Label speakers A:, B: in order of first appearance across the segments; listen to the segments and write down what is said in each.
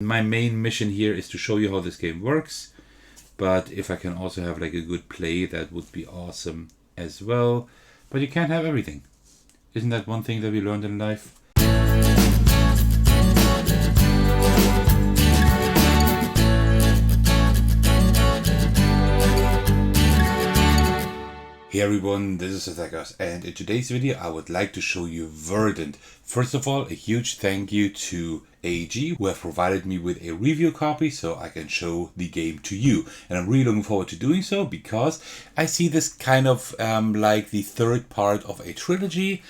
A: My main mission here is to show you how this game works, but if I can also have like a good play, that would be awesome as well. But you can't have everything. Isn't that one thing that we learned in life? Hey everyone, this is Thecos, and in today's video I would like to show you Verdant. First of all, a huge thank you to AG who have provided me with a review copy so I can show the game to you. And I'm really looking forward to doing so because I see this kind of like the third part of a trilogy.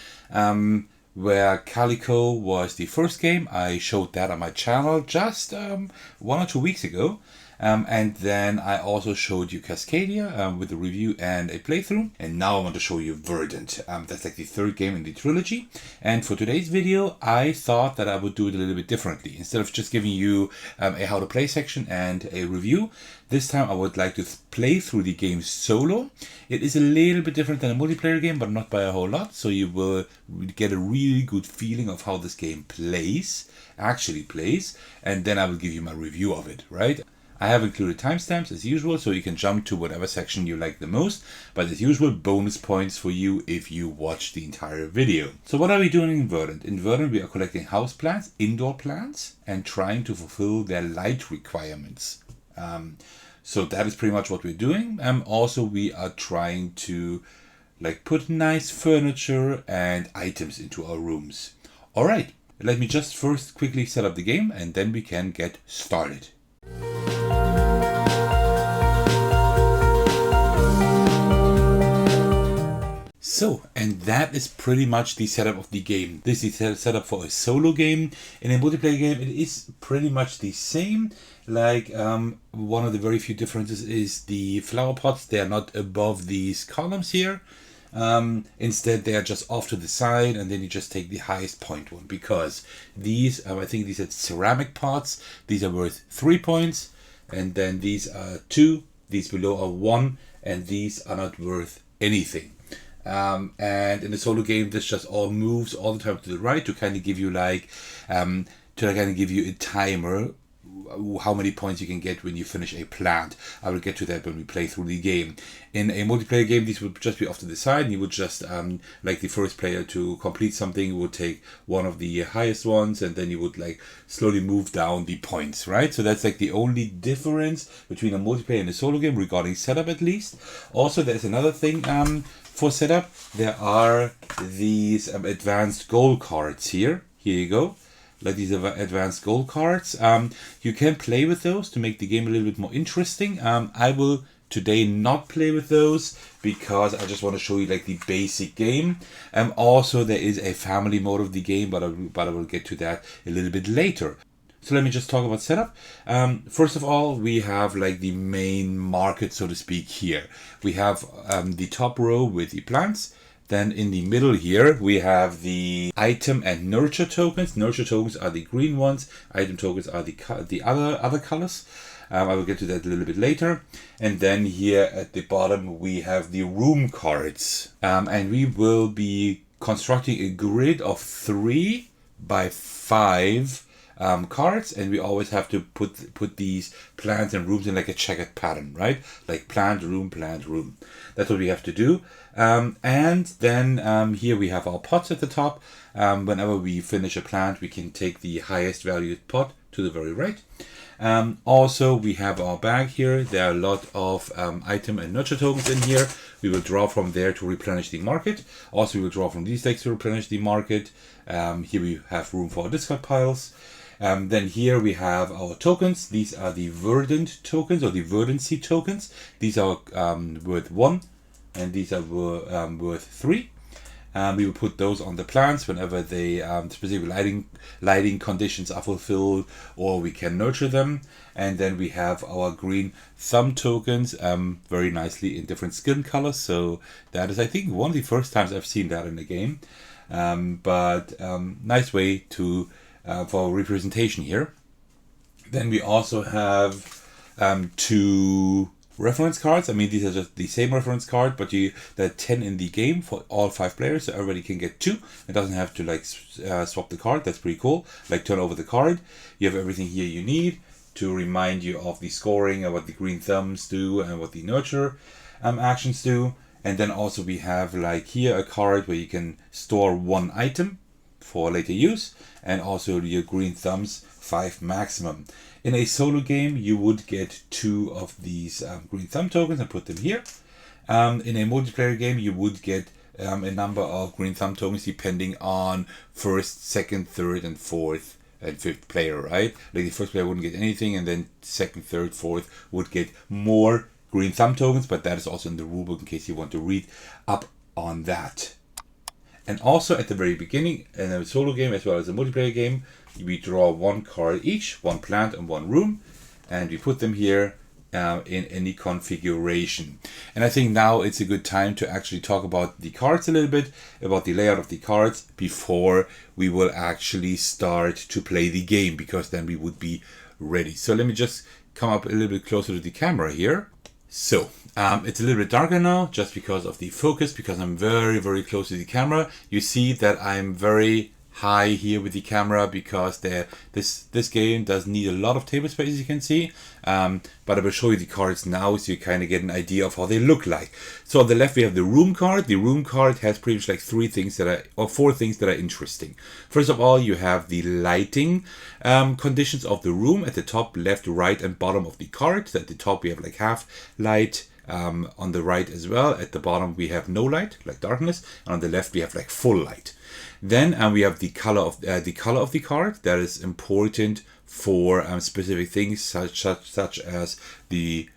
A: Where Calico was the first game. I showed that on my channel just 1 or 2 weeks ago. And then I also showed you Cascadia with a review and a playthrough. And now I want to show you Verdant. That's like the third game in the trilogy. And for today's video, I thought that I would do it a little bit differently. Instead of just giving you a how to play section and a review, this time I would like to play through the game solo. It is a little bit different than a multiplayer game, but not by a whole lot. So you will get a really good feeling of how this game actually plays. And then I will give you my review of it, right? I have included timestamps as usual, so you can jump to whatever section you like the most. But as usual, bonus points for you if you watch the entire video. So what are we doing in Verdant? In Verdant, we are collecting houseplants, indoor plants, and trying to fulfill their light requirements. So that is pretty much what we're doing. Also, we are trying to like put nice furniture and items into our rooms. All right, let me just first quickly set up the game, and then we can get started. So, and that is pretty much the setup of the game. This is the setup for a solo game. In a multiplayer game, it is pretty much the same. Like, one of the very few differences is the flower pots. They are not above these columns here. Instead, they are just off to the side, and then you just take the highest point one. Because these, I think these are ceramic pots. These are worth 3 points. And then these are 2. These below are 1. And these are not worth anything. And in the solo game, this just all moves all the time to the right to kind of give you like, a timer, how many points you can get when you finish a plant. I will get to that when we play through the game. In a multiplayer game, these would just be off to the side, and you would just, like the first player to complete something, would take one of the highest ones, and then you would like slowly move down the points, right? So that's like the only difference between a multiplayer and a solo game regarding setup, at least. Also, there's another thing, for setup, there are these advanced goal cards here. Here you go. Like these advanced goal cards. You can play with those to make the game a little bit more interesting. I will today not play with those because I just want to show you like the basic game. Also, there is a family mode of the game, but I will get to that a little bit later. So let me just talk about setup. First of all, we have like the main market, so to speak, here. We have the top row with the plants. Then in the middle here, we have the item and nurture tokens. Nurture tokens are the green ones. Item tokens are the other colors. I will get to that a little bit later. And then here at the bottom, we have the room cards. And we will be constructing a grid of 3 by 5 cards, and we always have to put these plants and rooms in like a checkered pattern, right? Like plant, room, plant, room. That's what we have to do. And then here we have our pots at the top. Whenever we finish a plant, we can take the highest valued pot to the very right. Also, we have our bag here. There are a lot of item and nurture tokens in here. We will draw from there to replenish the market. Also, we will draw from these decks to replenish the market. Here we have room for our discard piles. Then here we have our tokens. These are the Verdant tokens or the Verdancy tokens. These are worth 1 and these are worth 3. We will put those on the plants whenever they specific lighting conditions are fulfilled, or we can nurture them. And then we have our green thumb tokens very nicely in different skin colors. So that is, I think, one of the first times I've seen that in the game. But nice way to for representation here. Then we also have 2 reference cards. I mean, these are just the same reference card, but there are 10 in the game for all 5 players, so everybody can get 2. It doesn't have to like swap the card. That's pretty cool. Like turn over the card. You have everything here you need to remind you of the scoring and what the green thumbs do and what the nurture actions do. And then also we have like here a card where you can store 1 item for later use, and also your green thumbs 5 maximum. In a solo game you would get 2 of these green thumb tokens and put them here. In a multiplayer game you would get a number of green thumb tokens depending on first, second, third and fourth and fifth player, right? Like the first player wouldn't get anything, and then second, third, fourth would get more green thumb tokens, but that is also in the rulebook in case you want to read up on that. And also at the very beginning, in a solo game as well as a multiplayer game, we draw 1 card each, 1 plant and 1 room, and we put them here in any configuration. And I think now it's a good time to actually talk about the cards a little bit, about the layout of the cards before we will actually start to play the game, because then we would be ready. So let me just come up a little bit closer to the camera here. So it's a little bit darker now just because of the focus, because I'm very, very close to the camera. You see that I'm very high here with the camera because this game does need a lot of table space, as you can see. But I will show you the cards now so you kind of get an idea of how they look like. So on the left we have the room card. The room card has pretty much like 4 things that are interesting. First of all, you have the lighting conditions of the room at the top, left, right and bottom of the card. So at the top we have like half light, on the right as well. At the bottom we have no light, like darkness, and on the left we have like full light. Then we have the color of the card. That is important for specific things such as the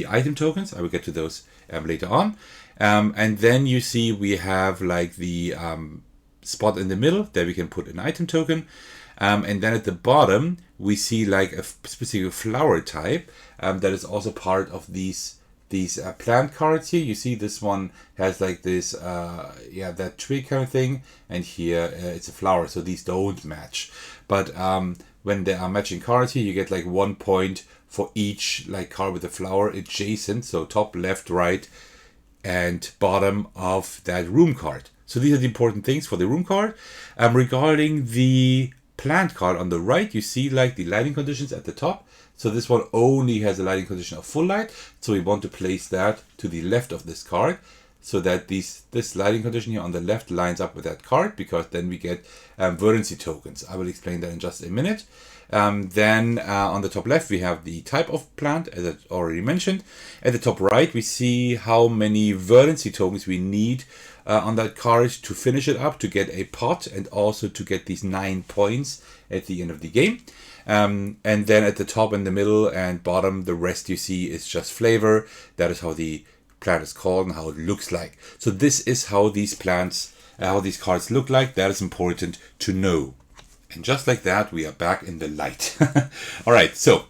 A: item tokens. I will get to those later on. And then you see we have like the spot in the middle that we can put an item token. And then at the bottom we see like a specific flower type that is also part of these plant cards here. You see this one has like this that tree kind of thing, and here it's a flower, so these don't match. But when there are matching cards here, you get like 1 point for each like card with a flower adjacent, so top, left, right and bottom of that room card. So these are the important things for the room card. Regarding the plant card on the right, you see like the lighting conditions at the top. So this one only has a lighting condition of full light. So we want to place that to the left of this card so that this lighting condition here on the left lines up with that card, because then we get verdancy tokens. I will explain that in just a minute. Then on the top left we have the type of plant, as I already mentioned. At the top right we see how many verdancy tokens we need on that card to finish it up, to get a pot and also to get these 9 points at the end of the game. And then at the top and the middle and bottom, the rest you see is just flavor. That is how the plant is called and how it looks like. So this is how these plants, how these cards look like. That is important to know. And just like that, we are back in the light. All right, so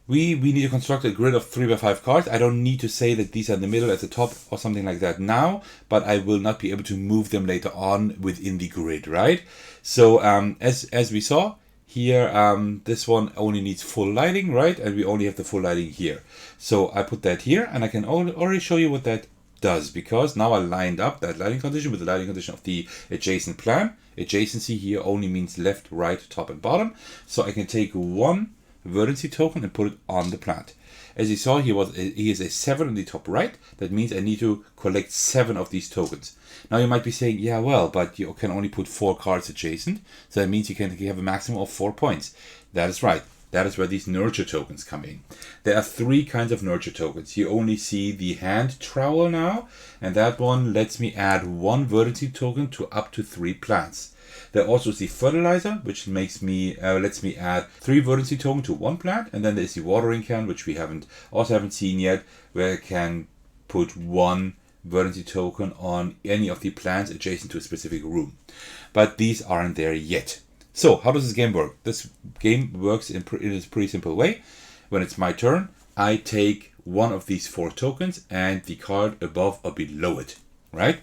A: we need to construct a grid of 3x5 cards. I don't need to say that these are in the middle at the top or something like that now, but I will not be able to move them later on within the grid, right? So as we saw, here, this one only needs full lighting, right? And we only have the full lighting here. So I put that here, and I can already show you what that does, because now I lined up that lighting condition with the lighting condition of the adjacent plant. Adjacency here only means left, right, top, and bottom. So I can take 1 verdancy token and put it on the plant. As you saw, he is a 7 on the top right. That means I need to collect 7 of these tokens. Now you might be saying, yeah, well, but you can only put 4 cards adjacent. So that means you can have a maximum of 4 points. That is right. That is where these nurture tokens come in. There are 3 kinds of nurture tokens. You only see the hand trowel now, and that one lets me add 1 verdancy token to up to 3 plants. There also is the fertilizer, which lets me add 3 verdancy tokens to 1 plant, and then there's the watering can, which we haven't seen yet, where I can put 1 verdancy token on any of the plants adjacent to a specific room. But these aren't there yet. So how does this game work? This game works in a pretty simple way. When it's my turn, I take 1 of these 4 tokens and the card above or below it, right?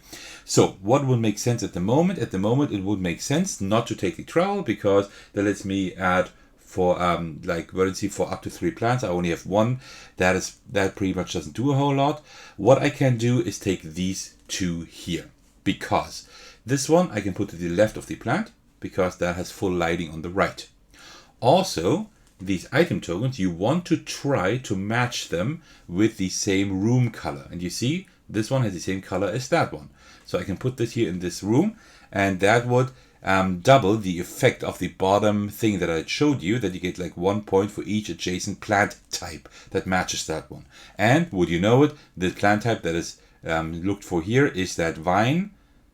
A: So what would make sense at the moment? At the moment, it would make sense not to take the trowel, because that lets me add for like verdancy for up to 3 plants. I only have 1. That pretty much doesn't do a whole lot. What I can do is take these 2 here, because this one I can put to the left of the plant because that has full lighting on the right. Also, these item tokens, you want to try to match them with the same room color. And you see, this one has the same color as that one. So I can put this here in this room, and that would double the effect of the bottom thing that I showed you, that you get like 1 point for each adjacent plant type that matches that one. And would you know it, the plant type that is looked for here is that vine.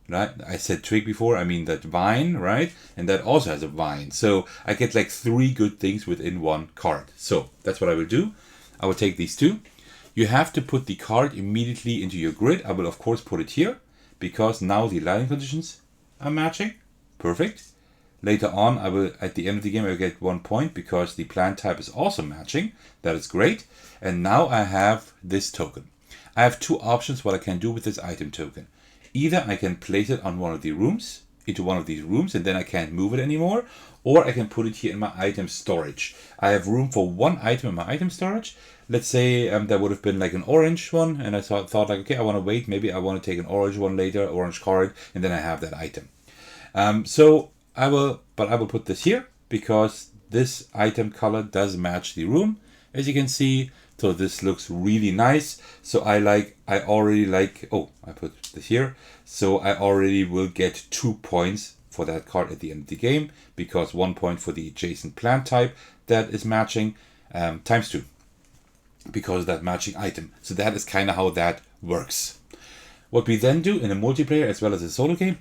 A: Right, I said twig before, I mean that vine, right? And that also has a vine. So I get like 3 good things within 1 card. So that's what I will do. I will take these 2. You have to put the card immediately into your grid. I will of course put it here, because now the lighting conditions are matching. Perfect. Later on, I will, at the end of the game, I will get 1 point because the plant type is also matching. That is great. And now I have this token. I have 2 options what I can do with this item token. Either I can place it on one of the rooms, into one of these rooms, and then I can't move it anymore, or I can put it here in my item storage. I have room for 1 item in my item storage. Let's say that would have been like an orange one, and I thought like, okay, I want to wait, maybe I want to take an orange one later, orange card, and then I have that item. So I will put this here because this item color does match the room, as you can see. So this looks really nice. So I already like, oh, I put this here. So I already will get 2 points for that card at the end of the game, because 1 point for the adjacent plant type that is matching, times 2, because of that matching item. So that is kind of how that works. What we then do in a multiplayer as well as a solo game,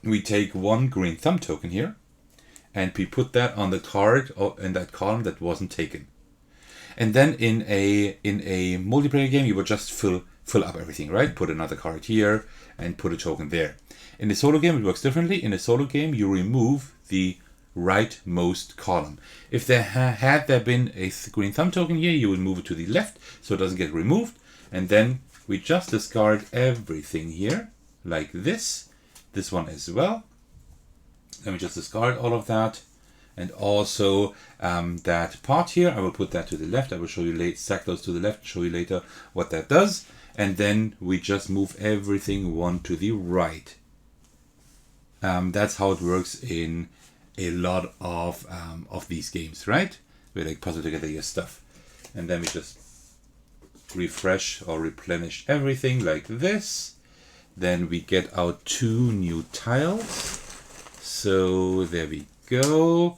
A: we take 1 green thumb token here, and we put that on the card or in that column that wasn't taken. And then in a multiplayer game, you would just fill up everything, right? Put another card here and put a token there. In the solo game, it works differently. In a solo game, you remove the rightmost column. If there had been a green thumb token here, you would move it to the left so it doesn't get removed. And then we just discard everything here like this. This one as well. Let me just discard all of that. And also that part here, I will put that to the left. I will show you later, stack those to the left, show you later what that does. And then we just move everything 1 to the right. That's how it works in a lot of these games, right? We like puzzle together your stuff. And then we just refresh or replenish everything like this. Then we get out 2 new tiles. So there we go.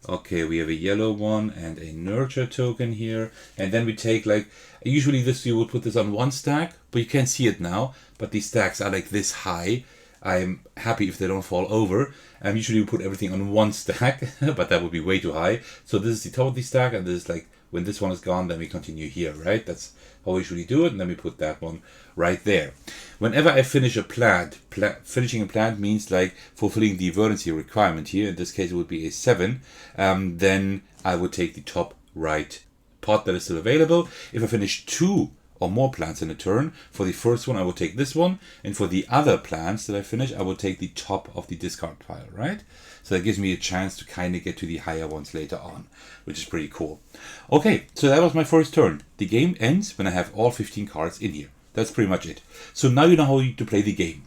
A: Okay, we have a yellow one and a nurture token here. And then we take like, usually this you would put this on 1 stack, but you can't see it now. But these stacks are like this high. I'm happy if they don't fall over. Usually we put everything on 1 stack, but that would be way too high. So this is the top of the stack, and this is like, when this one is gone, then we continue here, right? That's how we usually do it, and then we put that one right there. Whenever I finish a plant, finishing a plant means like fulfilling the verdancy requirement here. In this case, it would be a 7. Then I would take the top right pot that is still available. If I finish 2 or more plants in a turn, for the first one I will take this one, and for the other plants that I finish, I will take the top of the discard pile, right? So that gives me a chance to kind of get to the higher ones later on, which is pretty cool. Okay, so that was my first turn. The game ends when I have all 15 cards in here. That's pretty much it. So now you know how to play the game.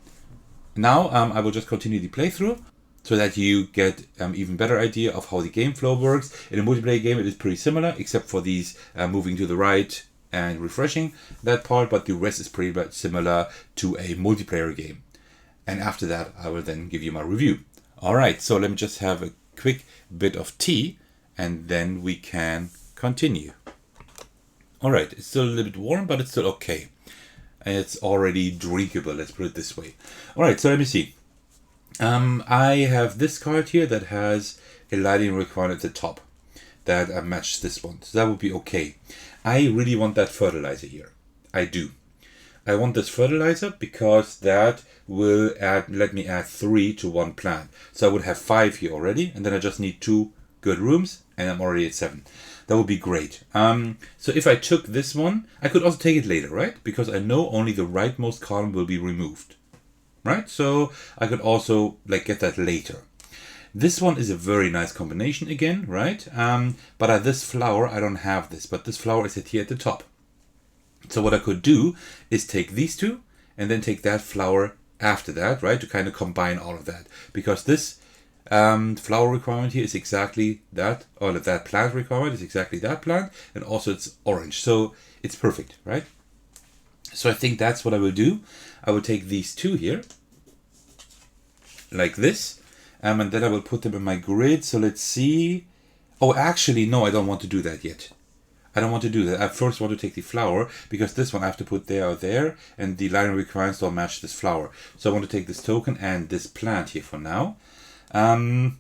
A: Now I will just continue the playthrough so that you get even better idea of how the game flow works. In a multiplayer game, it is pretty similar, except for these moving to the right and refreshing that part, but the rest is pretty much similar to a multiplayer game. And after that, I will then give you my review. All right, so let me just have a quick bit of tea, and then we can continue. All right, it's still a little bit warm, but it's still okay. And it's already drinkable, let's put it this way. All right, so let me see. I have this card here that has a lighting requirement at the top that matches this one, so that would be okay. I really want that fertilizer here. I do. I want this fertilizer because that will let me add 3 to 1 plant. So I would have 5 here already, and then I just need 2 good rooms, and I'm already at 7. That would be great. So if I took this one, I could also take it later, right? Because I know only the rightmost column will be removed, right? So I could also like get that later. This one is a very nice combination again, right? But this flower, I don't have this, but this flower is here at the top. So what I could do is take these two and then take that flower after that, right? To kind of combine all of that. Because this flower requirement here is exactly that, or that plant requirement is exactly that plant, and also it's orange. So it's perfect, right? So I think that's what I will do. I will take these two here, like this. And then I will put them in my grid. So let's see. Oh, actually, no, I don't want to do that yet. I don't want to do that. I first want to take the flower, because this one I have to put there or there, and the line requirements don't match this flower. So I want to take this token and this plant here for now. And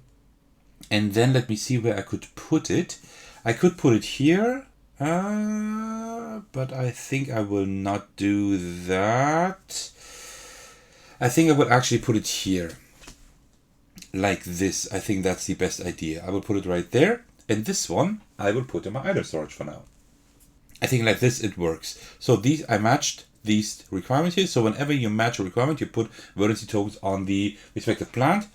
A: then let me see where I could put it. I could put it here, but I think I will not do that. I think I will actually put it here. Like this. I think that's the best idea. I will put it right there, and this one I will put in my idle storage for now. I think like this it works. So these, I matched these requirements here. So whenever you match a requirement, you put verdancy tokens on the respective plant.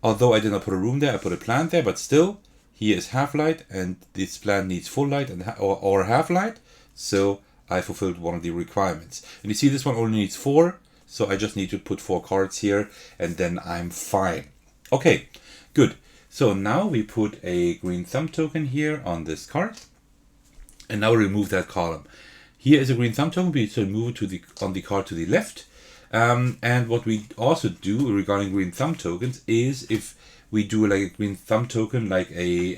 A: Although I did not put a room there, I put a plant there, but still, here is half light, and this plant needs full light and or half light. So I fulfilled one of the requirements. And you see this one only needs 4, so I just need to put 4 cards here, and then I'm fine. Okay, good. So now we put a green thumb token here on this card, and now remove that column. Here is a green thumb token, we so move it on the card to the left. And what we also do regarding green thumb tokens is, if we do like a green thumb token, like a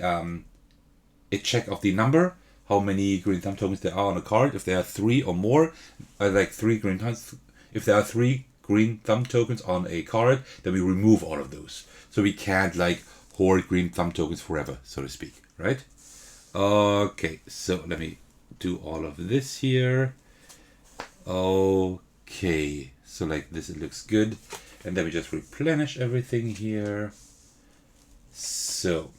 A: check of the number, how many green thumb tokens there are on a card. If there are 3 or more, like 3 green thumbs, if there are 3 green thumb tokens on a card, then we remove all of those. So we can't like hoard green thumb tokens forever, so to speak, right? Okay, so let me do all of this here. Okay, so like this, it looks good. And then we just replenish everything here. So,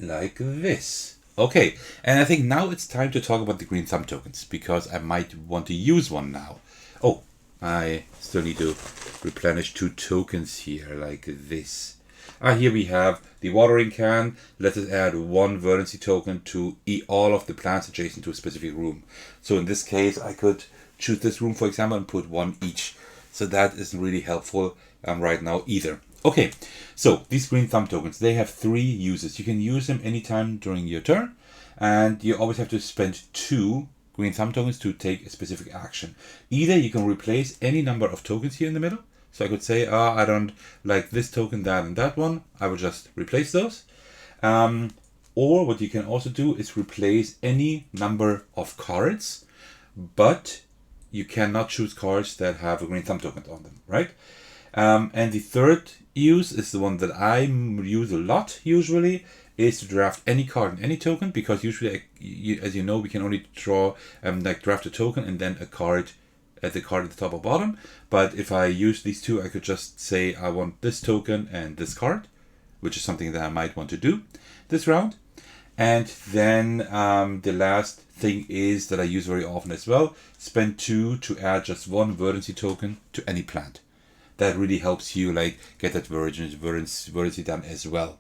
A: like this. Okay, and I think now it's time to talk about the green thumb tokens, because I might want to use one now. Oh, I still need to replenish 2 tokens here, like this. Here we have the watering can. Let us add 1 verdancy token to all of the plants adjacent to a specific room. So in this case, I could choose this room, for example, and put 1 each. So that isn't really helpful right now either. Okay, so these green thumb tokens, they have 3 uses. You can use them anytime during your turn, and you always have to spend 2 green thumb tokens to take a specific action. Either you can replace any number of tokens here in the middle. So I could say, I don't like this token, that, and that one. I will just replace those. Or what you can also do is replace any number of cards, but you cannot choose cards that have a green thumb token on them, right? And the third use is the one that I use a lot usually, is to draft any card and any token, because usually, as you know, we can only draw, like draft a token and then a card at the top or bottom. But if I use these 2, I could just say I want this token and this card, which is something that I might want to do this round. And then the last thing is that I use very often as well, spend 2 to add just 1 verdancy token to any plant. That really helps you like get that verdancy done as well.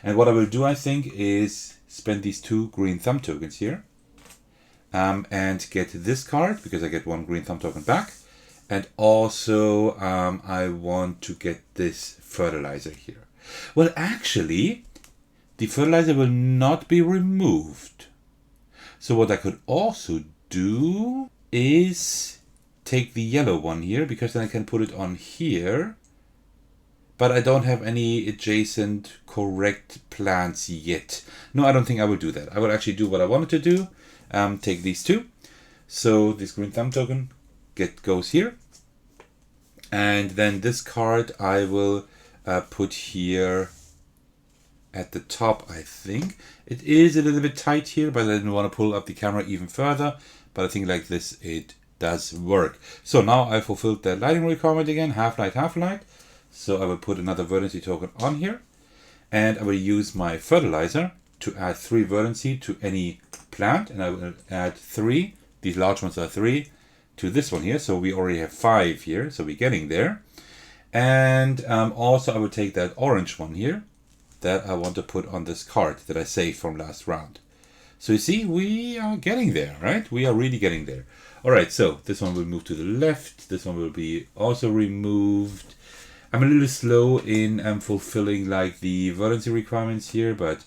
A: And what I will do, I think, is spend these 2 green thumb tokens here, and get this card, because I get 1 green thumb token back. And also I want to get this fertilizer here. Well, actually, the fertilizer will not be removed. So what I could also do is take the yellow one here, because then I can put it on here. But I don't have any adjacent correct plants yet. No, I don't think I will do that. I will actually do what I wanted to do. Take these 2. So this green thumb token goes here. And then this card I will put here at the top, I think. It is a little bit tight here, but I didn't want to pull up the camera even further. But I think like this it does work. So now I fulfilled the lighting requirement again, half light, half light. So I will put another verdancy token on here. And I will use my fertilizer to add 3 verdancy to any plant. And I will add 3, these large ones are 3, to this one here. So we already have 5 here, so we're getting there. And also I will take that orange one here that I want to put on this card that I saved from last round. So you see, we are getting there, right? We are really getting there. All right, so this one will move to the left. This one will be also removed. I'm a little slow in fulfilling like the verdancy requirements here, but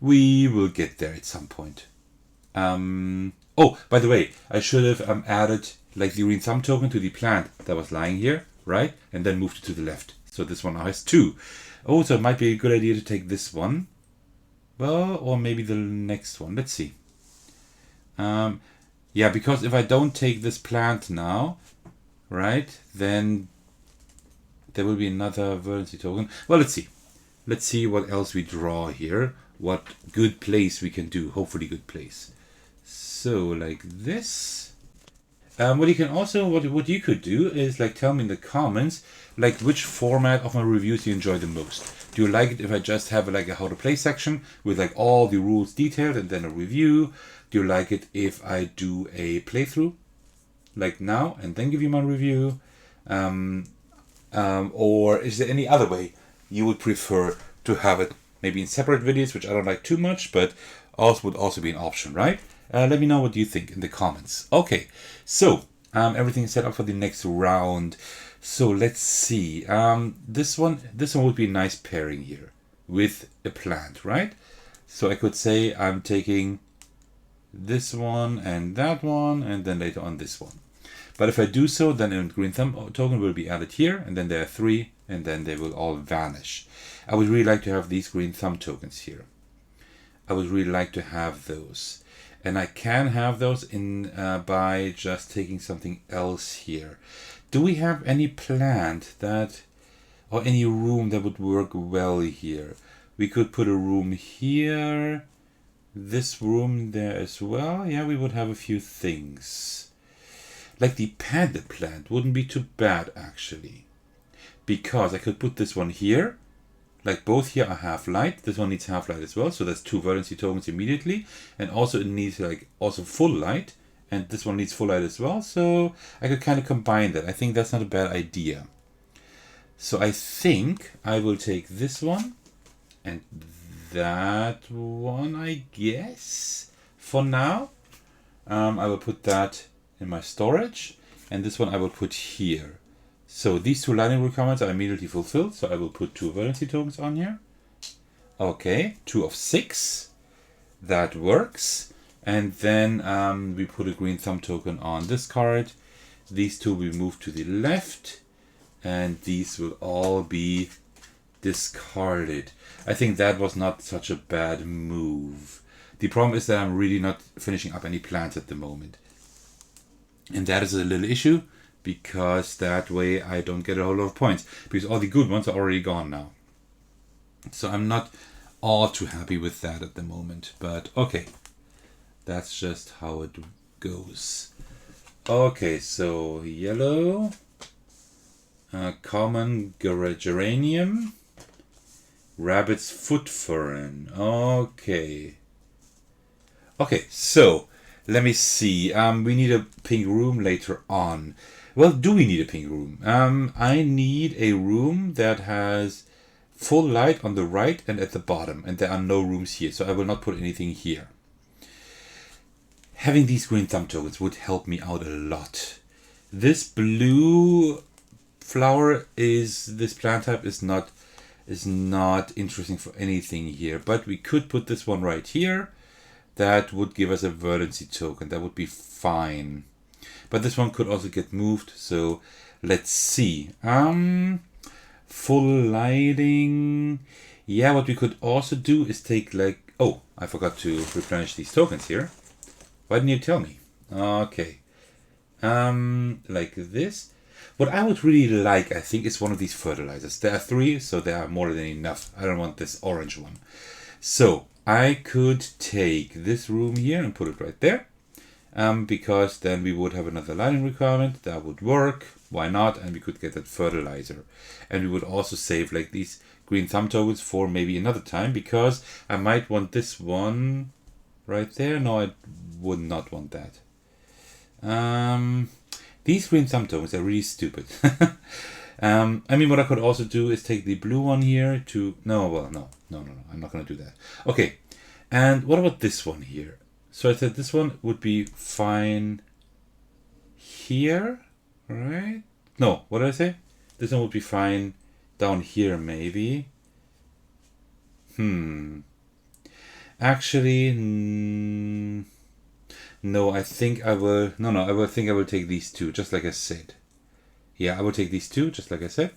A: we will get there at some point. Oh, by the way, I should have added like the green thumb token to the plant that was lying here, right? And then moved it to the left. So this one now has 2. Oh, so it might be a good idea to take this one. Well, or maybe the next one. Let's see. Yeah, because if I don't take this plant now, right, then there will be another verdancy token. Well, let's see. Let's see what else we draw here. What good place we can do. Hopefully good place. So like this. What you can also, what you could do is like tell me in the comments, like which format of my reviews you enjoy the most. Do you like it if I just have like a how to play section with like all the rules detailed and then a review? Do you like it if I do a playthrough like now and then give you my review? Or is there any other way you would prefer to have it maybe in separate videos, which I don't like too much, but also would also be an option, right? Let me know what you think in the comments. Okay, so everything is set up for the next round. So let's see. This one would be a nice pairing here with a plant, right? So I could say I'm taking this one, and then later on this one. But if I do so, then a green thumb token will be added here, and then there are 3, and then they will all vanish. I would really like to have these green thumb tokens here. I would really like to have those. And I can have those in by just taking something else here. Do we have any plant that, or any room that would work well here? We could put a room here, this room there as well. Yeah, we would have a few things. Like the panda plant wouldn't be too bad actually. Because I could put this one here. Like both here are half light. This one needs half light as well. So that's 2 verdancy tokens immediately. And also it needs like also full light. And this one needs full light as well. So I could kind of combine that. I think that's not a bad idea. So I think I will take this one and that one, I guess, for now. I will put that in my storage. And this one I will put here. So these 2 lighting requirements are immediately fulfilled. So I will put 2 verdancy tokens on here. Okay, 2 of 6. That works. And then we put a green thumb token on this card. These 2 will move to the left. And these will all be discarded. I think that was not such a bad move. The problem is that I'm really not finishing up any plants at the moment. And that is a little issue. Because that way I don't get a whole lot of points. Because all the good ones are already gone now. So I'm not all too happy with that at the moment. But okay. That's just how it goes. Okay, so yellow. Common geranium. Rabbit's foot fern. Okay. Okay, so let me see. We need a pink room later on. Well, do we need a pink room? I need a room that has full light on the right and at the bottom. And there are no rooms here, so I will not put anything here. Having these green thumb tokens would help me out a lot. This blue flower this plant type is not interesting for anything here. But we could put this one right here. That would give us a verdancy token. That would be fine. But this one could also get moved. So let's see. Full lighting. Yeah, what we could also do is take like... Oh, I forgot to replenish these tokens here. Why didn't you tell me? Okay. Like this. What I would really like, I think, is one of these fertilizers. There are 3, so there are more than enough. I don't want this orange one. So I could take this room here and put it right there. Because then we would have another lighting requirement. That would work. Why not? And we could get that fertilizer. And we would also save like these green thumb tokens for maybe another time. Because I might want this one right there. No, I would not want that. These green thumb tokens are really stupid. I mean, what I could also do is take the blue one here to, no, I'm not going to do that. Okay, and what about this one here? So I said this one would be fine here, right? No, what did I say? This one would be fine down here, maybe. Actually, no, I think I will, I will think I will take these two, just like I said. Yeah, I will take these two, just like I said.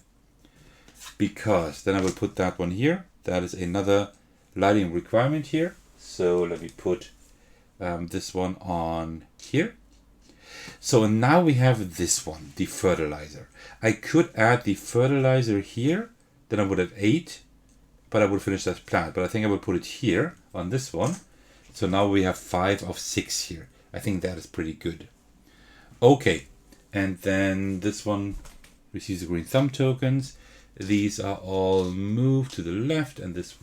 A: Because then I will put that one here. That is another lighting requirement here. So let me put this one on here. So now we have this one, the fertilizer. I could add the fertilizer here, then I would have 8, but I would finish that plant. But I think I will put it here on this one. So now we have 5 of 6 here. I think that is pretty good. Okay, and then this one receives the green thumb tokens. These are all moved to the left, and this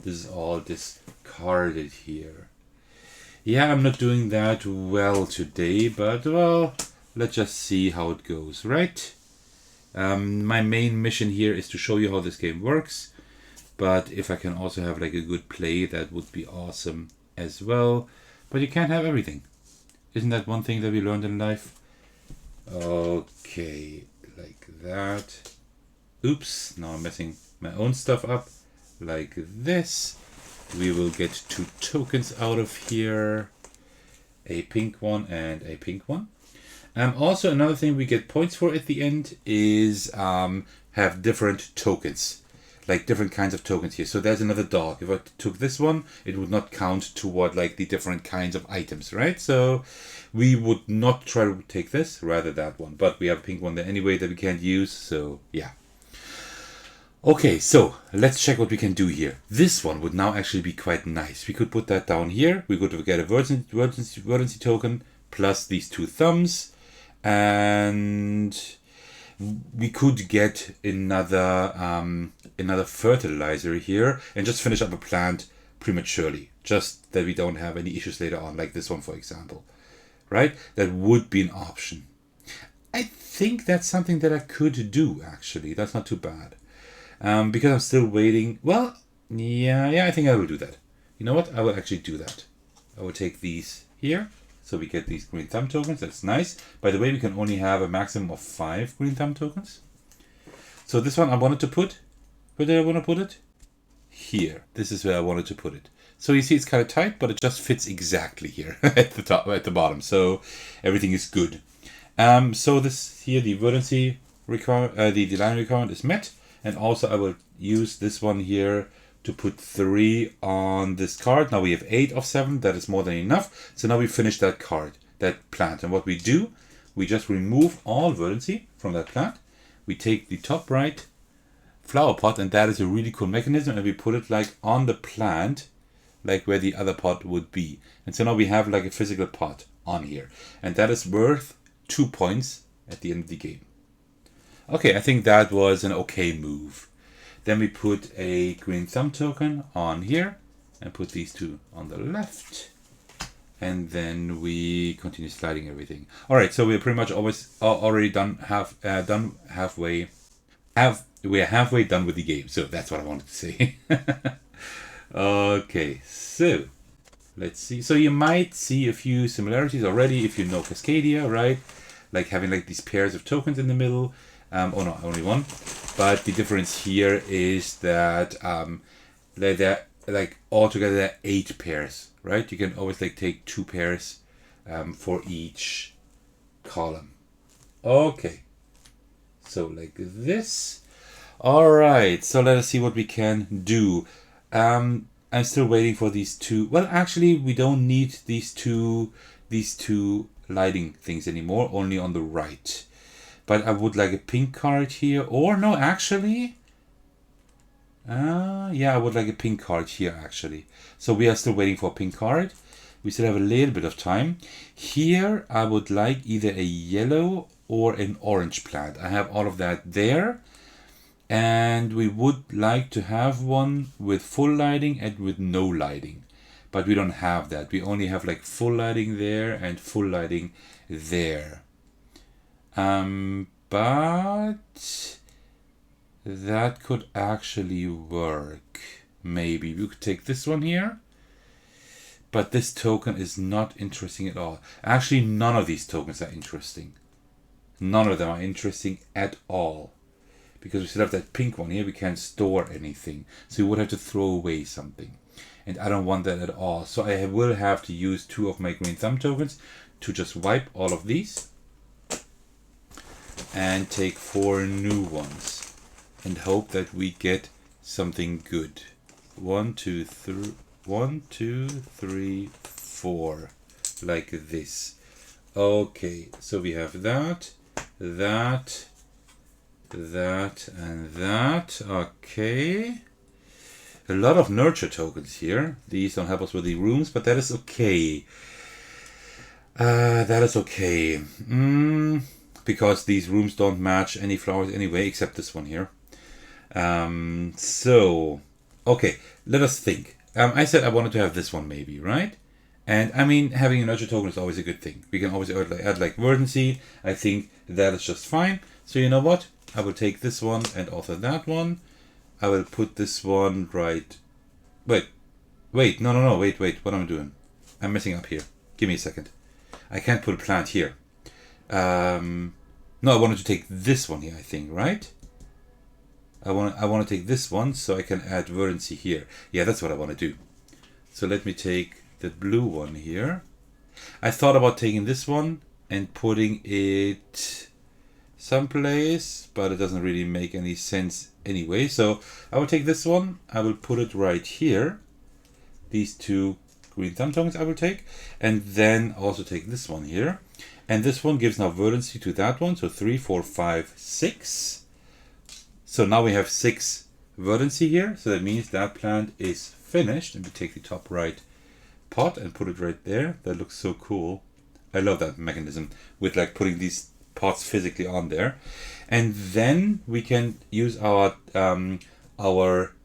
A: is all discarded here. Yeah, I'm not doing that well today, but well, let's just see how it goes, right? My main mission here is to show you how this game works, but if I can also have like a good play, that would be awesome as well. But you can't have everything. Isn't that one thing that we learned in life? Okay, like that. Oops, now I'm messing my own stuff up. Like this. We will get 2 tokens out of here. A pink one and a pink one. Also, another thing we get points for at the end is have different tokens. Like different kinds of tokens here. So there's another dog. If I took this one, it would not count toward like the different kinds of items, right? So we would not try to take this, rather that one. But we have a pink one there anyway that we can't use, so yeah. Okay, so let's check what we can do here. This one would now actually be quite nice. We could put that down here. We could get a verdancy token plus these 2 thumbs. And we could get another fertilizer here and just finish up a plant prematurely. Just that we don't have any issues later on, like this one, for example. Right? That would be an option. I think that's something that I could do, actually. That's not too bad. Because I'm still waiting. Well, yeah, I think I will do that. You know what? I will actually do that. I will take these here. So we get these green thumb tokens. That's nice. By the way, we can only have a maximum of 5 green thumb tokens. So this one I wanted to put. Where did I want to put it? Here. This is where I wanted to put it. So you see it's kind of tight, but it just fits exactly here at the top, at the bottom. So everything is good. So this here, the verdancy requirement, the line requirement is met. And also I will use this one here to put 3 on this card. Now we have 8 of 7. That is more than enough. So now we finish that card, that plant. And what we do, we just remove all verdancy from that plant. We take the top right flower pot, and that is a really cool mechanism. And we put it like on the plant, like where the other pot would be. And so now we have like a physical pot on here. And that is worth 2 points at the end of the game. Okay, I think that was an okay move. Then we put a green thumb token on here and put these 2 on the left. And then we continue sliding everything. All right, so we're pretty much already done halfway. We're halfway done with the game. So that's what I wanted to say. Okay, so let's see. So you might see a few similarities already if you know Cascadia, right? Like having like these pairs of tokens in the middle. Oh no, only one. But the difference here is that they're like altogether there are 8 pairs, right? You can always like take 2 pairs for each column. Okay, so like this. All right, so let us see what we can do. I'm still waiting for these 2. Well, actually, we don't need these two lighting things anymore. Only on the right. But I would like a pink card here. Or no, actually. Yeah, I would like a pink card here, actually. So we are still waiting for a pink card. We still have a little bit of time. Here, I would like either a yellow or an orange plant. I have all of that there. And we would like to have one with full lighting and with no lighting. But we don't have that. We only have like full lighting there and full lighting there. but that could actually work. Maybe we could take this one here. But this token is not interesting at all. Actually, none of these tokens are interesting. None of them are interesting at all. Because we still have that pink one here, we can't store anything. So we would have to throw away something. And I don't want that at all. So I will have to use 2 of my green thumb tokens to just wipe all of these. And take 4 new ones. And hope that we get something good. 1, 2, 3... 1, 2, 3, 4, like this. Okay, so we have that, that, and that. Okay. A lot of nurture tokens here. These don't help us with the rooms, but that is okay. That is okay. Because these rooms don't match any flowers anyway, except this one here. So, okay, let us think. I said I wanted to have this one maybe, right? And I mean, having a nurture token is always a good thing. We can always add like verdancy. I think that is just fine. So you know what? I will take this one and also that one. I will put this one right... Wait, no, wait, what am I doing? I'm messing up here. Give me a second. I can't put a plant here. No, I wanted to take this one here, I think, right? I want to take this one so I can add verdancy here. Yeah, that's what I want to do. So let me take the blue one here. I thought about taking this one and putting it someplace, but it doesn't really make any sense anyway. So I will take this one. I will put it right here. These 2 green thumb tokens I will take. And then also take this one here. And this one gives now verdancy to that one. So 3, 4, 5, 6. So now we have 6 verdancy here. So that means that plant is finished. And we take the top right pot and put it right there. That looks so cool. I love that mechanism with like putting these pots physically on there. And then we can use our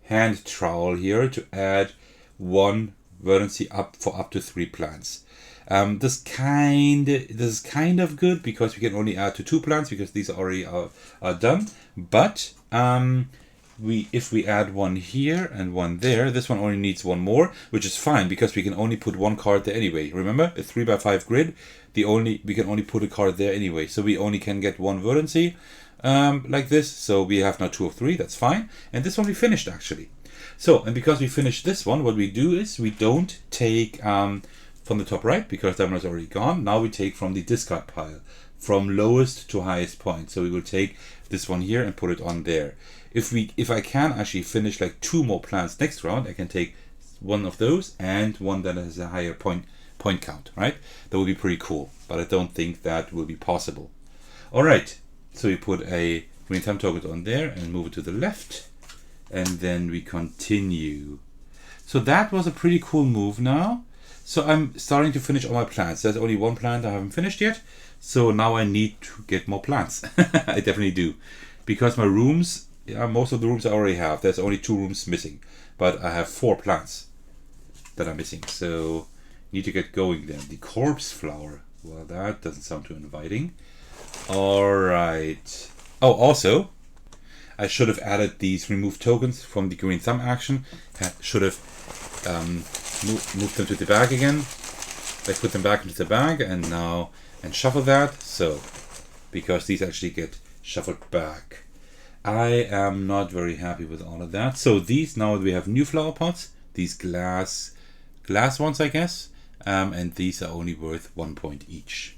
A: hand trowel here to add 1 verdancy up for up to 3 plants. This is kind of good because we can only add to 2 plants because these already are done. But if we add 1 here and 1 there, this one only needs 1 more, which is fine because we can only put 1 card there anyway. Remember, a 3x5 grid, we can only put a card there anyway. So we only can get 1 verdancy like this. So we have now 2 of 3. That's fine. And this one we finished actually. So, and because we finished this one, what we do is we don't take from the top right because that one is already gone. Now we take from the discard pile from lowest to highest point. So we will take this one here and put it on there. If I can actually finish like 2 more plants next round, I can take one of those and one that has a higher point count, right? That would be pretty cool, but I don't think that will be possible. All right, so we put a green thumb token on there and move it to the left, and then we continue. So that was a pretty cool move now. So I'm starting to finish all my plants. There's only 1 plant I haven't finished yet. So now I need to get more plants. I definitely do. Because my rooms, most of the rooms I already have. There's only 2 rooms missing. But I have 4 plants that are missing. So need to get going then. The corpse flower. Well, that doesn't sound too inviting. Alright. Oh, also, I should have added these remove tokens from the green thumb action. I should have moved them to the bag again. I put them back into the bag and shuffle that. So, because these actually get shuffled back. I am not very happy with all of that. So these, now we have new flower pots. These glass ones, I guess. And these are only worth 1 point each.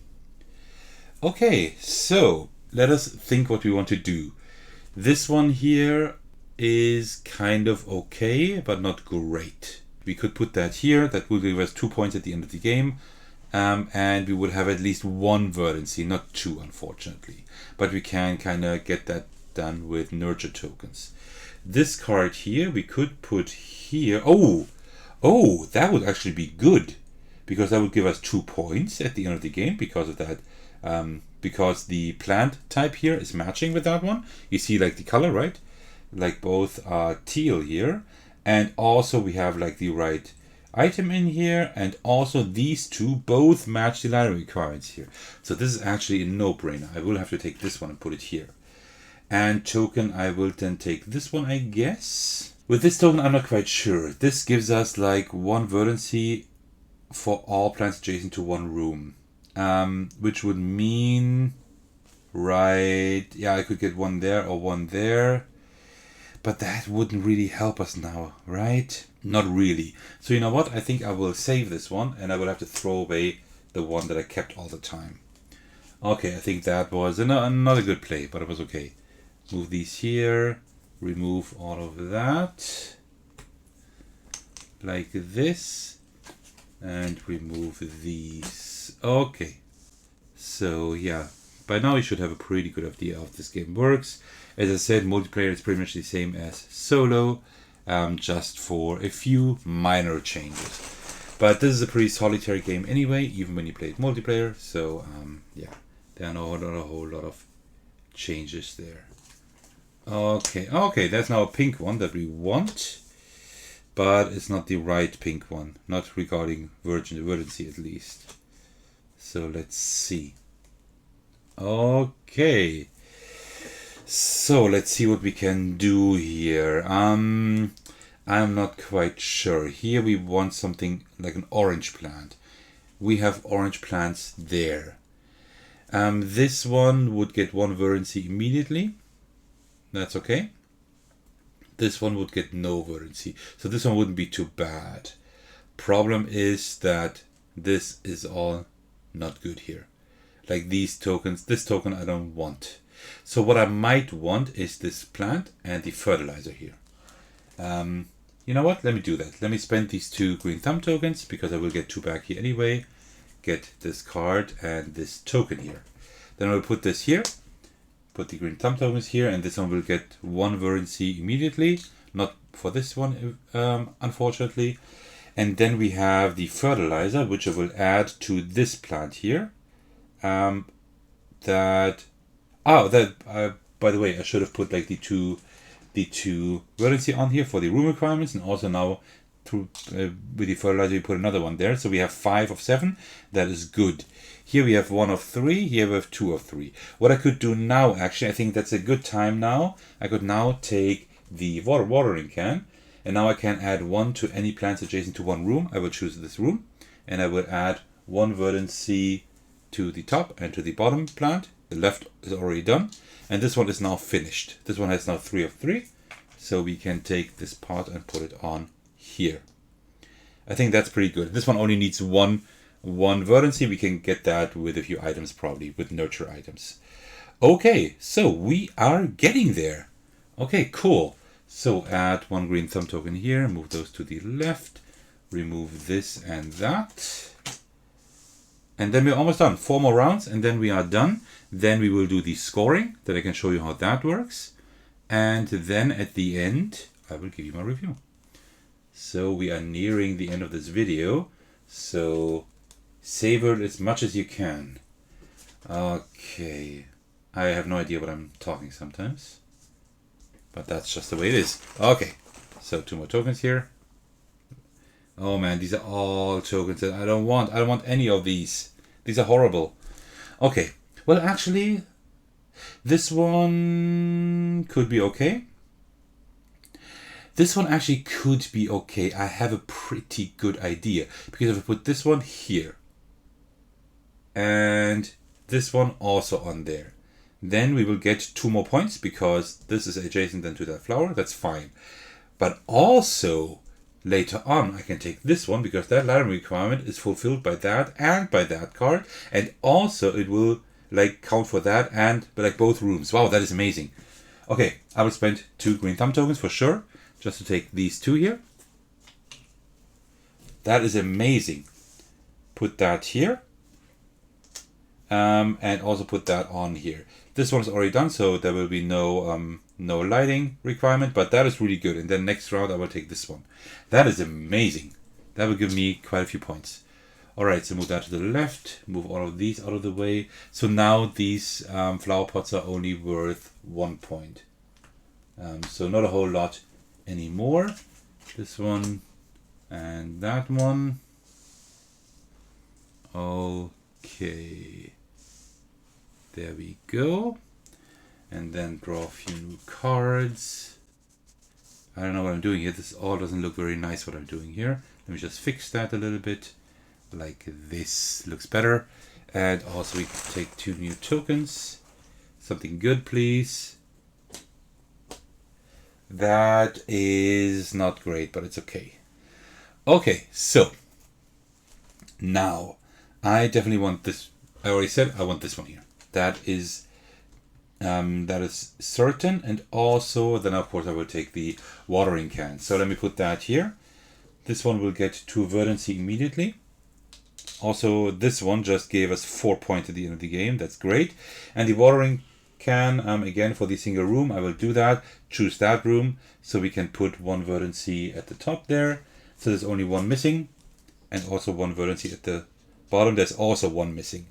A: Okay, so let us think what we want to do. This one here is kind of okay, but not great. We could put that here. That will give us 2 points at the end of the game. And we would have at least 1 verdancy, not 2, unfortunately. But we can kind of get that done with nurture tokens. This card here, we could put here. Oh, that would actually be good. Because that would give us 2 points at the end of the game because of that. Because the plant type here is matching with that one. You see like the color, right? Like both are teal here. And also we have like the right item in here, and also these two both match the library requirements here. So this is actually a no-brainer. I will have to take this one and put it here. And token, I will then take this one, I guess. With this token, I'm not quite sure. This gives us like one verdancy for all plants adjacent to one room. Which would mean, right, yeah, I could get one there or one there. But that wouldn't really help us now, right? Not really. So you know what? I think I will save this one and I will have to throw away the one that I kept all the time. Okay, I think that was not a good play, but it was okay. Move these here. Remove all of that. Like this. And remove these. Okay. So yeah, by now you should have a pretty good idea of this game works. As I said, multiplayer is pretty much the same as solo, just for a few minor changes. But this is a pretty solitary game anyway, even when you play it multiplayer. So yeah, there are not a whole lot of changes there. Okay, that's now a pink one that we want, but it's not the right pink one, not regarding verdancy at least. So let's see. Okay. So let's see what we can do here. I'm not quite sure. Here we want something like an orange plant. We have orange plants there. This one would get one verdancy immediately. That's okay. This one would get no verdancy. So this one wouldn't be too bad. Problem is that this is all not good here. Like these tokens, this token I don't want. So what I might want is this plant and the fertilizer here. You know what? Let me do that. Let me spend these two green thumb tokens because I will get two back here anyway. Get this card and this token here. Then I will put this here. Put the green thumb tokens here, and this one will get one verdancy immediately. Not for this one, unfortunately. And then we have the fertilizer, which I will add to this plant here. By the way, I should have put like the two verdancy on here for the room requirements, and also now through with the fertilizer we put another one there. So we have 5 of 7. That is good. Here we have 1 of 3. Here we have 2 of 3. What I could do now, actually, I think that's a good time now. I could now take the watering can, and now I can add 1 to any plants adjacent to one room. I will choose this room, and I will add 1 verdancy to the top and to the bottom plant. The left is already done, and this one is now finished. This one has now 3 of 3, so we can take this part and put it on here. I think that's pretty good. This one only needs one verdancy. We can get that with a few items, probably with nurture items. Okay, so we are getting there. Okay, cool. So add 1 green thumb token here, move those to the left, remove this and that. And then we're almost done. 4 more rounds and then we are done. Then we will do the scoring, that I can show you how that works. And then at the end, I will give you my review. So we are nearing the end of this video. So savor it as much as you can. Okay. I have no idea what I'm talking sometimes. But that's just the way it is. Okay. So 2 more tokens here. Oh man, these are all tokens that I don't want. I don't want any of these. These are horrible. Okay. Well, actually, this one could be okay. This one actually could be okay. I have a pretty good idea. Because if I put this one here, and this one also on there, then we will get 2 more points because this is adjacent then to that flower. That's fine. But also, later on, I can take this one because that library requirement is fulfilled by that and by that card. And also it will like count for that and by like both rooms. Wow, that is amazing. Okay, I will spend 2 green thumb tokens for sure, just to take these 2 here. That is amazing. Put that here. And also put that on here. This one's already done, so there will be no lighting requirement, but that is really good. And then next round I will take this one. That is amazing. That will give me quite a few points. Alright, so move that to the left, move all of these out of the way. So now these flower pots are only worth 1 point. So not a whole lot anymore. This one And that one. Okay. There we go. And then draw a few new cards. I don't know what I'm doing here. This all doesn't look very nice what I'm doing here. Let me just fix that a little bit. Like this looks better. And also we can take 2 new tokens. Something good, please. That is not great, but it's okay. Okay, so now I definitely want this. I already said I want this one here. That is certain. And also then of course I will take the watering can. So let me put that here. This one will get 2 verdancy immediately. Also this one just gave us 4 points at the end of the game. That's great. And the watering can, again for the single room, I will do that. Choose that room so we can put 1 verdancy at the top there. So there's only 1 missing. And also 1 verdancy at the bottom. There's also 1 missing.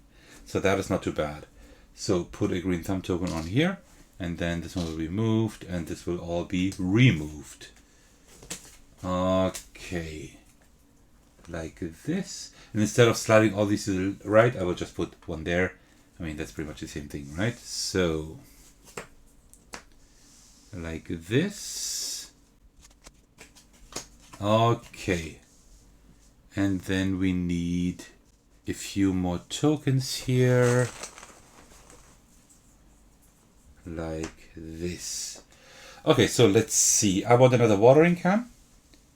A: So that is not too bad. So put a green thumb token on here, and then this one will be moved, and this will all be removed. Okay, like this. And instead of sliding all these to the right, I will just put 1 there. I mean, that's pretty much the same thing, right? So, like this. Okay. And then we need a few more tokens here. Like this. Okay, so let's see. I want another watering can,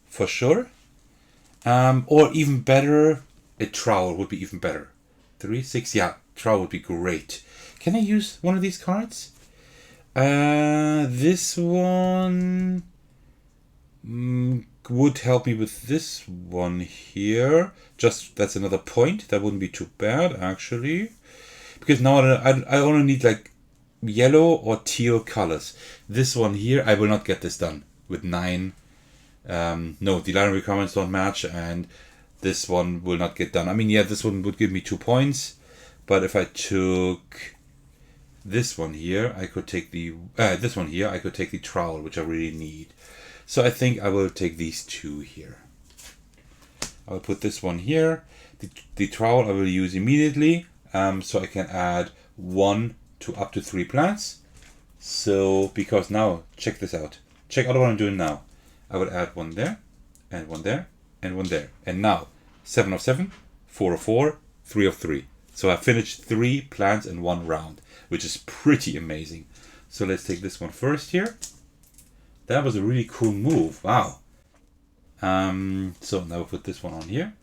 A: for sure. Or even better, a trowel would be even better. 3, 6, yeah, trowel would be great. Can I use one of these cards? This one would help me with this one here. Just, that's another point. That wouldn't be too bad, actually. Because now I only need like yellow or teal colors. This one here, I will not get this done with 9. No, the line requirements don't match, and this one will not get done. I mean, yeah, this one would give me 2 points, but if I took this one here, I could take the this one here, I could take the trowel, which I really need. So I think I will take these 2 here. I'll put this one here. The trowel I will use immediately, so I can add 1 to up to 3 plants. So, because now, check this out. Check out what I'm doing now. I will add 1 there, and 1 there, and 1 there. And now, 7 of 7, 4 of 4, 3 of 3. So I finished 3 plants in 1 round, which is pretty amazing. So let's take this one first here. That was a really cool move. Wow. So now we'll put this one on here.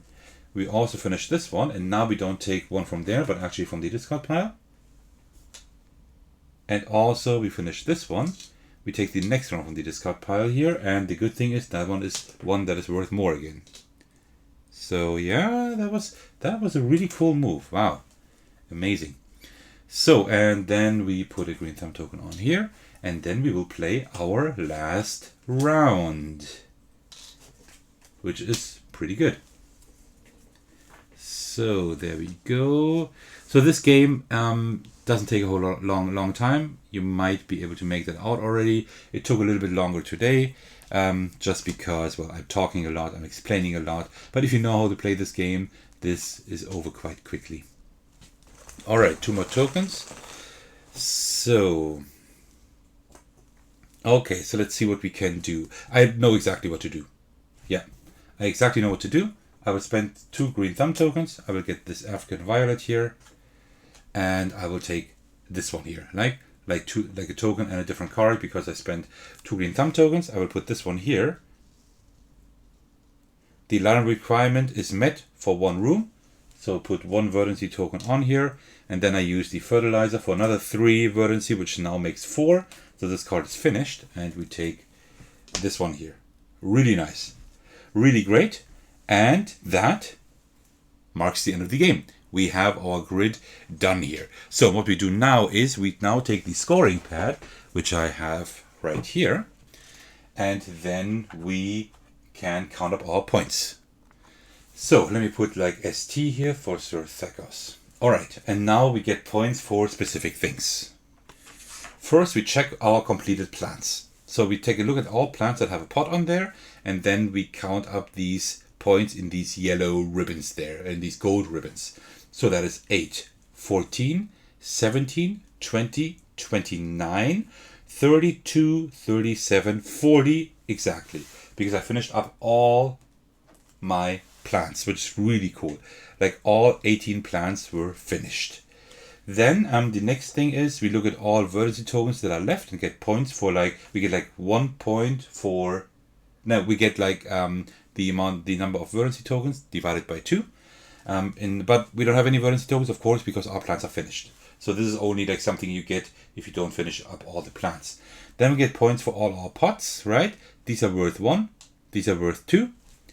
A: We also finished this one, and now we don't take 1 from there, but actually from the discard pile. And also we finish this one. We take the next one from the discard pile here, and the good thing is that one is one that is worth more again. So yeah, that was a really cool move. Wow, amazing. So, and then we put a green thumb token on here, and then we will play our last round, which is pretty good. So there we go. So this game doesn't take a whole long time. You might be able to make that out already. It took a little bit longer today, just because, well, I'm talking a lot, I'm explaining a lot. But if you know how to play this game, this is over quite quickly. All right, 2 more tokens. So, okay, so let's see what we can do. I know exactly what to do. Yeah, I exactly know what to do. I will spend 2 green thumb tokens. I will get this African violet here, and I will take this one here, like a token and a different card, because I spent 2 green thumb tokens. I will put this one here. The line requirement is met for 1 room, so put 1 verdancy token on here, and then I use the fertilizer for another 3 verdancy, which now makes 4. So this card is finished, and we take this one here. Really nice, really great. And that marks the end of the game. We have our grid done here. So what we do now is we now take the scoring pad, which I have right here, and then we can count up our points. So let me put like ST here for Sir Thecos. All right, and now we get points for specific things. First, we check our completed plants. So we take a look at all plants that have a pot on there, and then we count up these points in these yellow ribbons there, and these gold ribbons. So that is 8, 14, 17, 20, 29, 32, 37, 40 exactly. Because I finished up all my plants, which is really cool. Like all 18 plants were finished. Then the next thing is we look at all verdancy tokens that are left and get points for we get 1 point for, no, we get the number of verdancy tokens divided by 2. But we don't have any verdancy tokens, of course, because our plants are finished. So this is only something you get if you don't finish up all the plants. Then we get points for all our pots, right? These are worth 1, these are worth 2,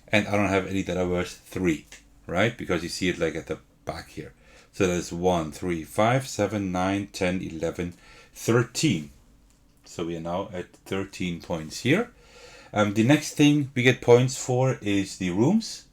A: and I don't have any that are worth 3, right? Because you see it at the back here. So that is 1, 3, 5, 7, 9, 10, 11, 13. So we are now at 13 points here. The next thing we get points for is the rooms.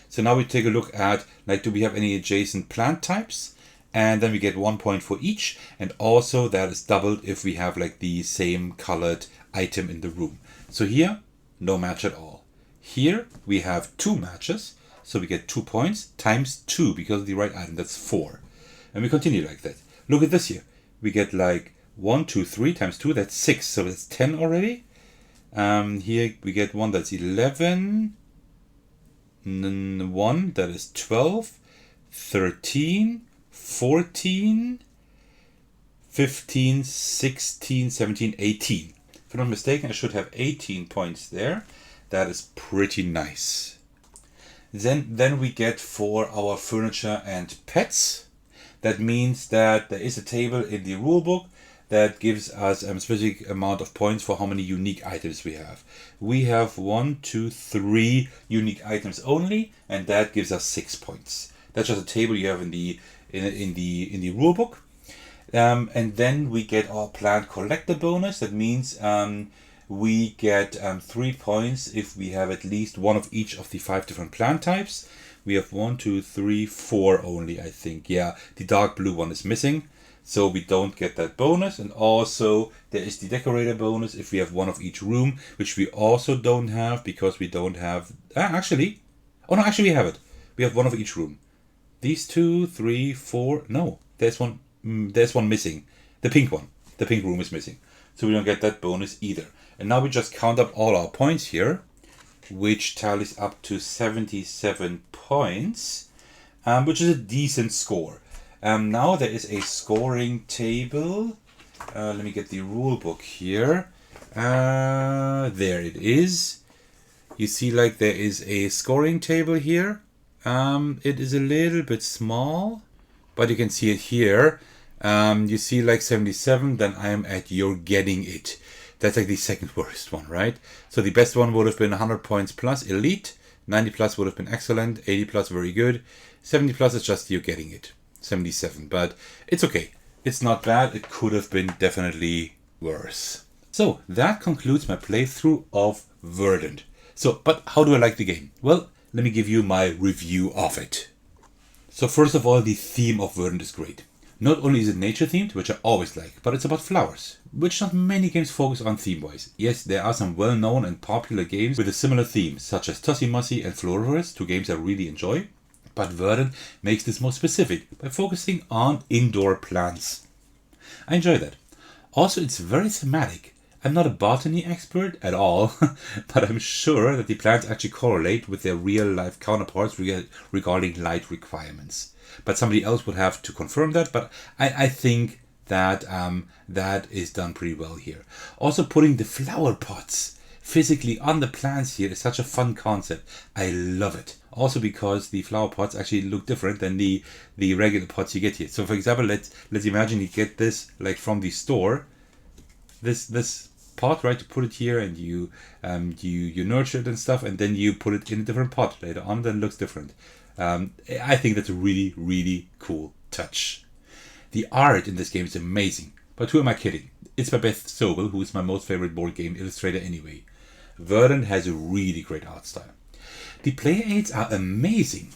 A: So now we take a look at, do we have any adjacent plant types? And then we get 1 point for each. And also that is doubled if we have the same colored item in the room. So here, no match at all. Here we have 2 matches. So we get 2 points times 2 because of the right item. That's 4. And we continue like that. Look at this here. We get 1, 2, 3 times 2. That's 6. So that's 10 already. Here we get 1 that's 11. 1 that is 12. 13. 14. 15. 16. 17. 18. If I'm not mistaken, I should have 18 points there. That is pretty nice. Then we get for our furniture and pets. That means that there is a table in the rulebook that gives us a specific amount of points for how many unique items we have. We have 1, 2, 3 unique items only, and that gives us 6 points. That's just a table you have in the rulebook. And then we get our plant collector bonus. That means we get 3 points if we have at least one of each of the 5 different plant types. We have 1, 2, 3, 4 only, I think. Yeah, the dark blue one is missing, so we don't get that bonus. And also there is the decorator bonus if we have one of each room, which we also don't have because we don't have... actually we have it. We have one of each room. These 2, 3, 4... No, there's one missing. The pink one. The pink room is missing. So we don't get that bonus either. And now we just count up all our points here, which tallies up to 77 points, which is a decent score. Now there is a scoring table. Let me get the rule book here. There it is. You see there is a scoring table here. It is a little bit small, but you can see it here. You see 77, then I am at you're getting it. That's the second worst one, right? So the best one would have been 100 points plus elite, 90 plus would have been excellent, 80 plus very good, 70 plus is just you're getting it, 77. But it's okay. It's not bad. It could have been definitely worse. So that concludes my playthrough of Verdant. But how do I like the game? Well, let me give you my review of it. So first of all, the theme of Verdant is great. Not only is it nature themed, which I always like, but it's about flowers, which not many games focus on theme-wise. Yes, there are some well-known and popular games with a similar theme, such as Tossy Mossy and Floriferous, 2 games I really enjoy, but Verdant makes this more specific by focusing on indoor plants. I enjoy that. Also, it's very thematic. I'm not a botany expert at all, but I'm sure that the plants actually correlate with their real-life counterparts regarding light requirements. But somebody else would have to confirm that, but I think that that is done pretty well here. Also, putting the flower pots physically on the plants here is such a fun concept. I love it. Also because the flower pots actually look different than the regular pots you get here. So for example, let's imagine you get this from the store. This pot, right, to put it here, and you nurture it and stuff, and then you put it in a different pot later on, then it looks different. I think that's a really, really cool touch. The art in this game is amazing, but who am I kidding? It's by Beth Sobel, who is my most favorite board game illustrator anyway. Verdant has a really great art style. The player aids are amazing.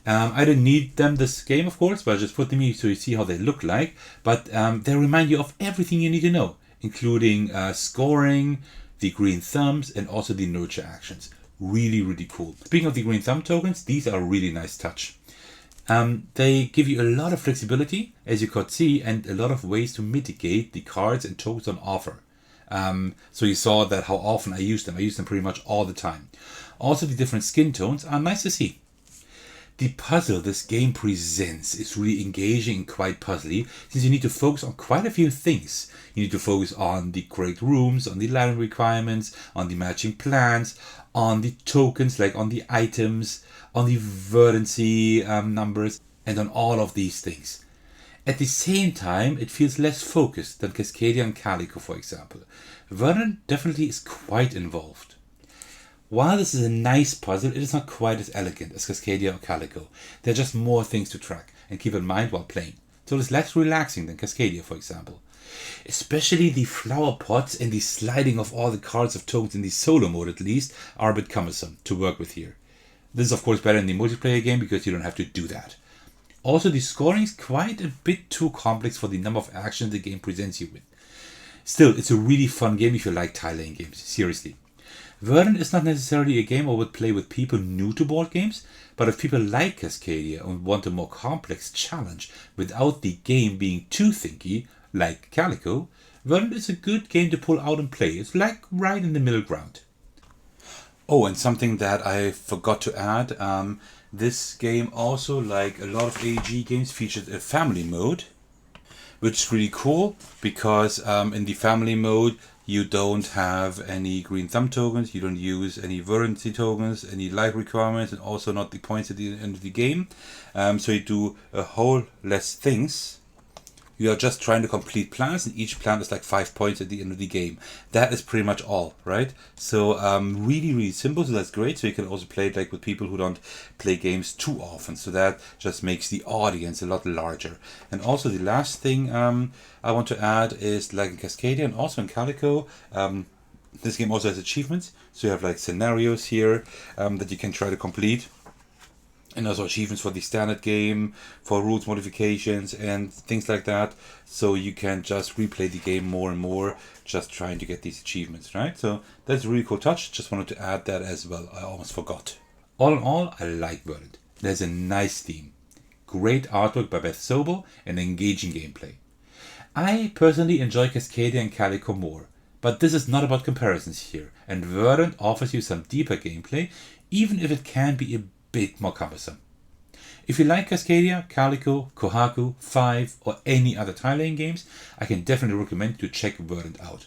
A: I didn't need them this game, of course, but I just put them here so you see how they look like. But they remind you of everything you need to know, including scoring, the green thumbs, and also the nurture actions. Really, really cool. Speaking of the green thumb tokens, these are a really nice touch. They give you a lot of flexibility, as you could see, and a lot of ways to mitigate the cards and tokens on offer. So you saw that how often I use them. I use them pretty much all the time. Also, the different skin tones are nice to see. The puzzle this game presents is really engaging and quite puzzly, since you need to focus on quite a few things. You need to focus on the correct rooms, on the land requirements, on the matching plants, on the tokens, like on the items, on the verdancy numbers, and on all of these things. At the same time, it feels less focused than Cascadia and Calico, for example. Verdant definitely is quite involved. While this is a nice puzzle, it is not quite as elegant as Cascadia or Calico. There are just more things to track and keep in mind while playing, so it is less relaxing than Cascadia, for example. Especially the flower pots and the sliding of all the cards of tokens in the solo mode at least are a bit cumbersome to work with here. This is of course better in the multiplayer game because you don't have to do that. Also, the scoring is quite a bit too complex for the number of actions the game presents you with. Still, it's a really fun game if you like tile laying games, seriously. Verdant is not necessarily a game I would play with people new to board games, but if people like Cascadia and want a more complex challenge without the game being too thinky, like Calico, Verdant is a good game to pull out and play. It's like right in the middle ground. Oh, and something that I forgot to add, this game also, like a lot of AEG games, features a family mode, which is really cool because in the family mode you don't have any green thumb tokens, you don't use any verdancy tokens, any life requirements, and also not the points at the end of the game. So you do a whole less things. You are just trying to complete plants, and each plant is like 5 points at the end of the game. That is pretty much all, right? So really, really simple. So that's great. So you can also play it like with people who don't play games too often. So that just makes the audience a lot larger. And also the last thing I want to add is, like in Cascadia and also in Calico, this game also has achievements. So you have like scenarios here that you can try to complete. And also achievements for the standard game, for rules modifications and things like that. So you can just replay the game more and more, just trying to get these achievements, right? So that's a really cool touch. Just wanted to add that as well. I almost forgot. All in all, I like Verdant. There's a nice theme, great artwork by Beth Sobel, and engaging gameplay. I personally enjoy Cascadia and Calico more, but this is not about comparisons here. And Verdant offers you some deeper gameplay, even if it can be a bit more cumbersome. If you like Cascadia, Calico, Kohaku, 5 or any other tile laying games, I can definitely recommend to check Verdant out.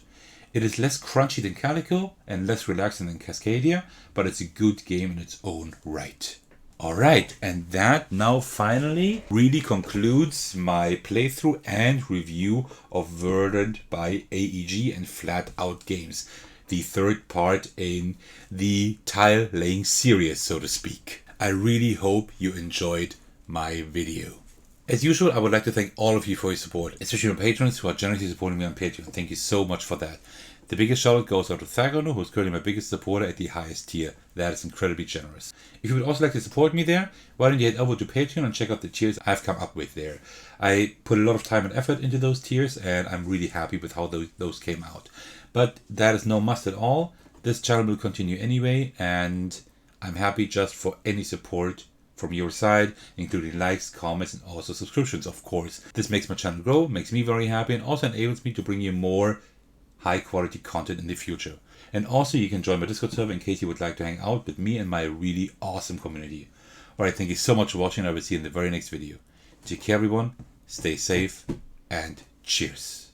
A: It is less crunchy than Calico and less relaxing than Cascadia, but it's a good game in its own right. Alright, and that now finally really concludes my playthrough and review of Verdant by AEG and Flat Out Games, the third part in the tile laying series, so to speak. I really hope you enjoyed my video. As usual, I would like to thank all of you for your support, especially my patrons who are generously supporting me on Patreon. Thank you so much for that. The biggest shout out goes out to Thecos, who is currently my biggest supporter at the highest tier. That is incredibly generous. If you would also like to support me there, why don't you head over to Patreon and check out the tiers I've come up with there. I put a lot of time and effort into those tiers, and I'm really happy with how those came out. But that is no must at all. This channel will continue anyway, and I'm happy just for any support from your side, including likes, comments, and also subscriptions, of course. This makes my channel grow, makes me very happy, and also enables me to bring you more high quality content in the future. And also you can join my Discord server in case you would like to hang out with me and my really awesome community. Alright, thank you so much for watching. I will see you in the very next video. Take care everyone, stay safe, and cheers.